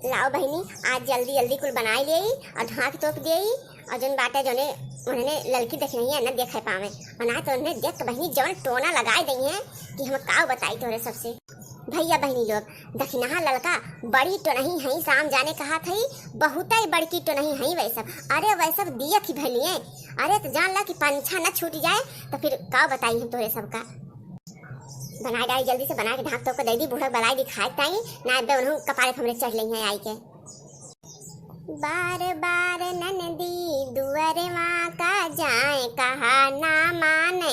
लाओ बहनी आज जल्दी जल्दी कुल बनाई ले और ढाक तोप दे और जन बाटे जोने उन्होंने लड़की देख नहीं है न देखे पावे और ना तो उन्हें देख बहनी जवन टोना लगाए दी है कि हम का बताई तोरे सबसे। भैया बहनी लोग दखिनहा लड़का बड़ी तो नहीं है शाम जाने कहा थी बहुत ही बड़की तो नहीं है वैसा। अरे वैसा दिया की भलिए अरे तो जान ला कि पंछा न छूट जाए तो फिर का बताई हम तोरे सबका। बनाई डाई जल्दी से बना के ढाक तो को दे दी बूढ़ा बलाई दिखाए ताई ना बे उन्हों कपारे हमरे चढ़ ली है आई के। बार बार ननदी दुआरे माँ का जाए कहा ना माने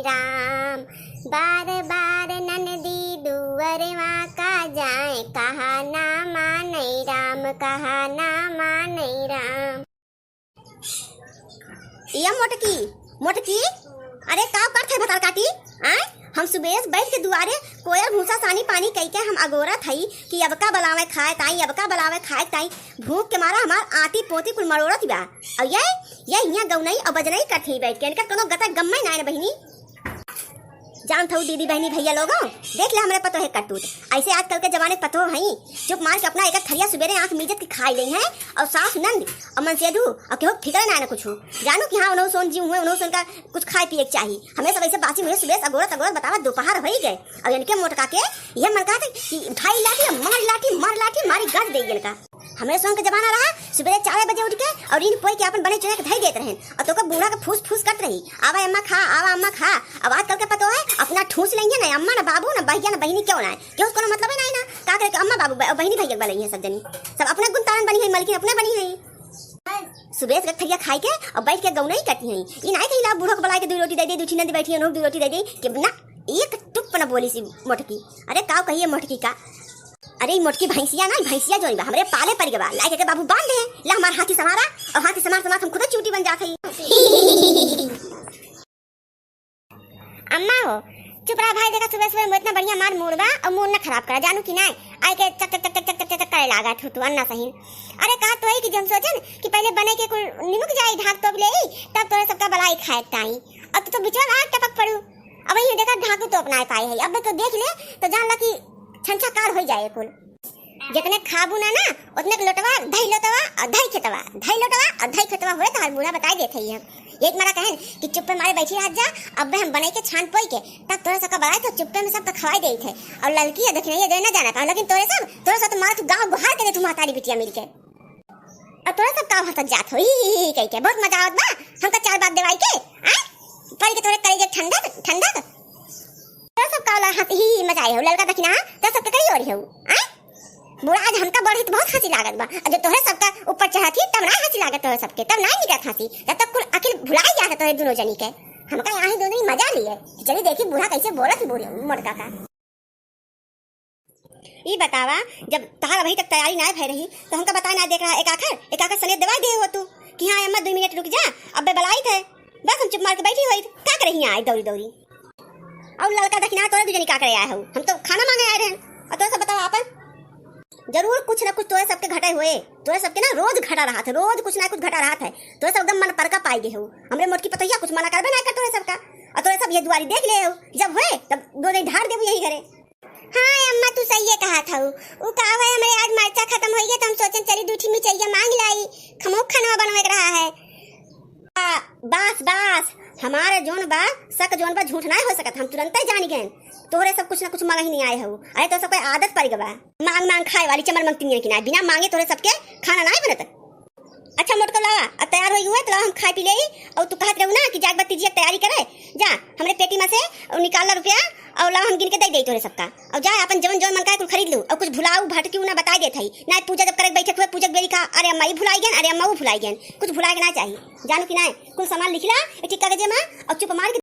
राम। बार बार ननदी दुआरे माँ का जाए कहा ना माने राम। ये मोटकी मोटकी अरे का करते बता काटी आए हम सुबह बैठ के दुआरे कोयल भूसा सानी पानी कई के हम अगोरा थई कि अबका बलावे खाए ताई भूख के मारा हमार आती पोती कुल मरोड़त बा और ये यहाँ गौनई और बजनई करथी बैठ के इनका कोनो गता गम्मे ना बहिनी। जान थऊ दीदी बहनी भैया लोगों देख ले हमारे पतो है कटूट ऐसे आजकल के जमाने पतो है चुप मार के अपना एक थरिया सुबेरे आंख मीजत की खाई ली है और सास नंद और मनसेधु और केहू फिक्र ना कुछ जानू कि हाँ उन्हों सोन जीव हुए उन्हों सोन का कुछ खाए पिए चाहिए हमें सब ऐसे बासी मुझे सुबह अगोरत बतावा दोपहर हो ही गए और इनके मोटका के ये मन कहा कि उठाई लाठी मारी गज दे इनका। हमें सोन का जमाना रहा सुबह 4 बजे उठ के और इन पोई के अपन बने चुने के धई देते रहे और तो का बूढ़ा का फूस कट रही आवा अम्मा खा। अब आजकल के पतो है अपना ठूस लेंगे ना अम्मा ना बाबू ना भैया ना बहनी क्यों ना है क्यों उसको मतलब है ना का करे अम्मा बाबू बहनी भैया वाले हैं सब जनी सब अपने गुंतान बनी है मलकिन अपने बनी है सुबह से थरिया खाई के और बैठ के गौना ही कटी है ये ना कहीं बूढ़ो को बुला के 2 रोटी दे दे दूठी नंदी बैठी है 2 रोटी दे दे कि ना एक टुक ना बोली सी मोटकी। अरे का कहिए मोटकी का अरे मोटकी भैंसिया ना भैंसिया जो हमरे पाले पड़ गवा लाइक के बाबू बांध दे ला हमार हाथी समारा और हाथी समार हम खुद चूटी बन जाते अम्मा हो चुप रहा भाई देखा सुबह में इतना बढ़िया मार मूड बा और मूड ना खराब करा जानू कि ना आई के चक चक चक चक चक करे लागा तू अन्ना सही। अरे कहा तो है कि हम सोचन कि पहले बने के कुल निमुक जाई ढाक तोप ले तब तोरे सबका बलाई खाए ताई अब तो बिचवा आ टपक पड़ू अब ये देखा ढाकू तो अपना पाए है अब तो देख ले तो जान ला कि छंछा कार हो जाए कुल जितने खाबू ना उतने लोटवा धई लोटवा और धई खेतवा हुए तो हर बूढ़ा बताई देते ही एक मारा कहन कि चुप्पे मारे बैठी रह जा अब हम बने के छान पोई के तब तोरे सबका बड़ाई तो चुप्पे में सब तो खवाई दे थे और लड़की है देखने ये दे ना जाना लेकिन तोरे सब मार तू गांव बुहार के तुम हतारी बिटिया मिलके और तोरे सब का हसत जात होई कह के बहुत मजा आवत बा हमका 4 बात देवाई के आ पड़ के तोरे कलेजे ठंडा तोरे सब का हाथ ही मजा आए हो लड़का देखना तो सब कई और हो आ बुढ़ा आज हमका बढ़ी तो बहुत हंसी लागत बा जो तोरे सबका ऊपर चढ़ती तब ना हंसी लागत तोरे सबके तब ना निकत हंसी तब तक कुल अखिल भुलाई जाता तोरे दोनों जनी के हमका यहाँ ही दोनों ही मजा लिए चली देखी बूढ़ा कैसे बोलत मोटका का। ये बतावा जब तार अभी तक तैयारी ना भई रही तो हमका बता ना देख रहा एक आखर सने दवाई दे हो तू कि हाँ अम्मा 2 मिनट रुक जा अब बलाई थे बस हम चुप मार के बैठी हुई क्या कर रही आई दौड़ी और लड़का देखना तोरे दूजनी का करे आए हो हम तो खाना मांगे आए रहे और तोरे सब बताओ आपन जरूर कुछ ना कुछ तोरे सबके घटे हुए तोरे सबके ना रोज घटा रहा था रोज कुछ ना कुछ घटा रहा था तोरे सब एकदम मन पर का पाई गए हो हमरे मोटकी पतैया कुछ मना करबे ना कर तोरे सबका और तोरे सब ये दुआरी देख ले हो जब हुए तब 2 दिन ढार देबू यही घरे। हाँ अम्मा तू सही है कहा था वो का है हमारे आज मरचा खत्म हो गया तो हम सोचन चली दूठी मिर्चैया मांग लाई खमोक खाना बनवे रहा है बस हमारे जोन बा सक जोन बा झूठ ना हो सकत हम तुरंत ही जानी गए तोरे सब कुछ ना कुछ मांग ही नहीं आए हो। अरे तो सब आदत पड़ गवा मांग खाए वाली चमर मंगती की ना बिना मांगे तोरे सबके खाना ना बनत। अच्छा मोटको लावा अब तैयार हो हुए तो हम खाए पी ले और तू कहत रहू ना कि जाग बत्ती जी तैयारी करे जा हमरे पेटी में से निकाल रुपया और ला हम गिन के दे दे तोरे सबका और जा अपन जवन मन का कुछ खरीद लू और कुछ भुलाऊ भटकी ना बता देत हई ना पूजा जब करे बैठे हुए पूजक बेरी का अरे अम्मा भुलाई गन अरे अम्मा वो भुलाई गन कुछ भुलाए के ना चाहिए जानू कि ना कुल सामान लिखला एक कागज में और चुप मार